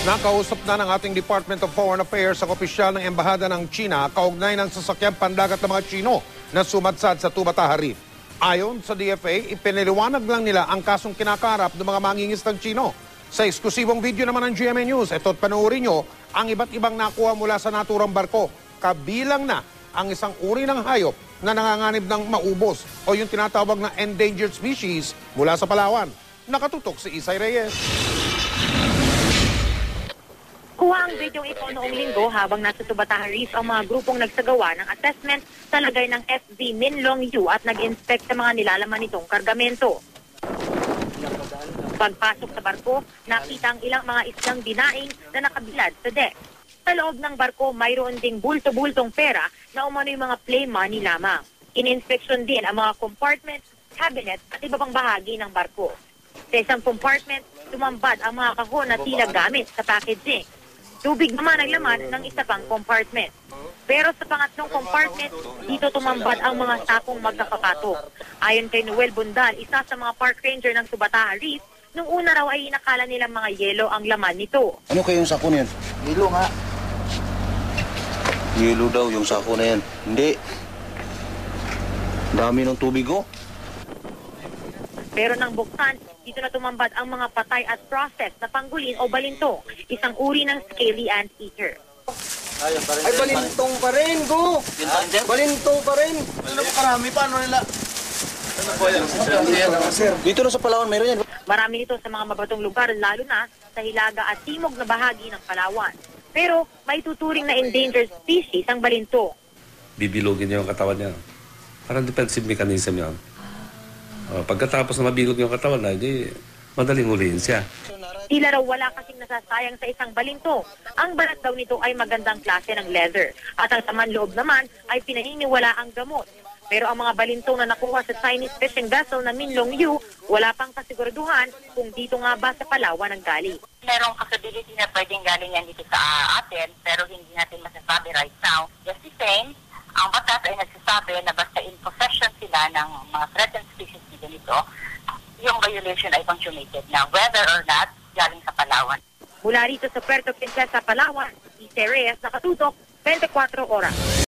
Nakausap na ng ating Department of Foreign Affairs ang opisyal ng Embahada ng China kaugnay ng sasakyang pandagat ng mga Chino na sumadsad sa Tubataha Reef. Ayon sa DFA, ipiniliwanag lang nila ang kasong kinakarap ng mga mangingisdang Chino. Sa eksklusibong video naman ng GMA News, ito't panoorin nyo ang iba't ibang nakuha mula sa naturang barko. Kabilang na ang isang uri ng hayop na nanganganib ng maubos o yung tinatawag na endangered species mula sa Palawan. Nakatutok si Isay Reyes. Kuha ang video ito noong linggo habang nasa Tubataha Reef ang mga grupong nagsagawa ng assessment sa lagay ng FV Minlong U at nag-inspect sa mga nilalaman nitong kargamento. Pagpasok sa barko, nakita ang ilang mga isdang dinaing na nakabilad sa deck. Sa loob ng barko, mayroon ding bulto-bultong pera na umano yung mga play money lamang. In-inspection din ang mga compartment, cabinet at iba pang bahagi ng barko. Sa isang compartment, tumambad ang mga kahon na tila gamit sa packaging. Tubig naman ang laman ng isa pang compartment. Pero sa pangatlong compartment, dito tumambad ang mga sakong magkakapatok. Ayon kay Noel Bundal, isa sa mga park ranger ng Tubataha Reef, nung una raw ay inakala nilang mga yelo ang laman nito. Ano kayo yung sako na yan? Yelo nga. Yelo daw yung sako na yan. Hindi. Dami ng tubig oh. Pero nang buksan, dito na tumambad ang mga patay at process na panggulin o balinto, isang uri ng scaly anteater. Ay, balintong pa rin, go! Balintong pa rin! Ano po karami? Paano nila? Ano po yan? Dito na sa Palawan, mayroon yan. Marami nito sa mga mabatong lugar, lalo na sa hilaga at timog na bahagi ng Palawan. Pero may tuturing na endangered species ang balinto. Bibilogin niya yung katawan niya. Parang defensive mechanism yan. Pagkatapos na mabilog yung katawan na, hindi madaling huliin siya. Tila raw wala kasing nasasayang sa isang balinto. Ang balat daw nito ay magandang klase ng leather. At ang saman loob naman ay pinaniniwala ang gamot. Pero ang mga balintong na nakuha sa Chinese fishing vessel na Minlong U, wala pang kasiguraduhan kung dito nga ba sa Palawan ang galing. Merong possibility na pwedeng galing yan dito sa atin, pero hindi natin masasabi right now. Just the same, ang batas ay nagsasabi na basta in possession sila ng mga threatened species dito, yung violation ay consummated na whether or not galing sa Palawan. Mula rito sa Puerto Princesa, Palawan, Isay Reyes, nakatutok, 24 oras.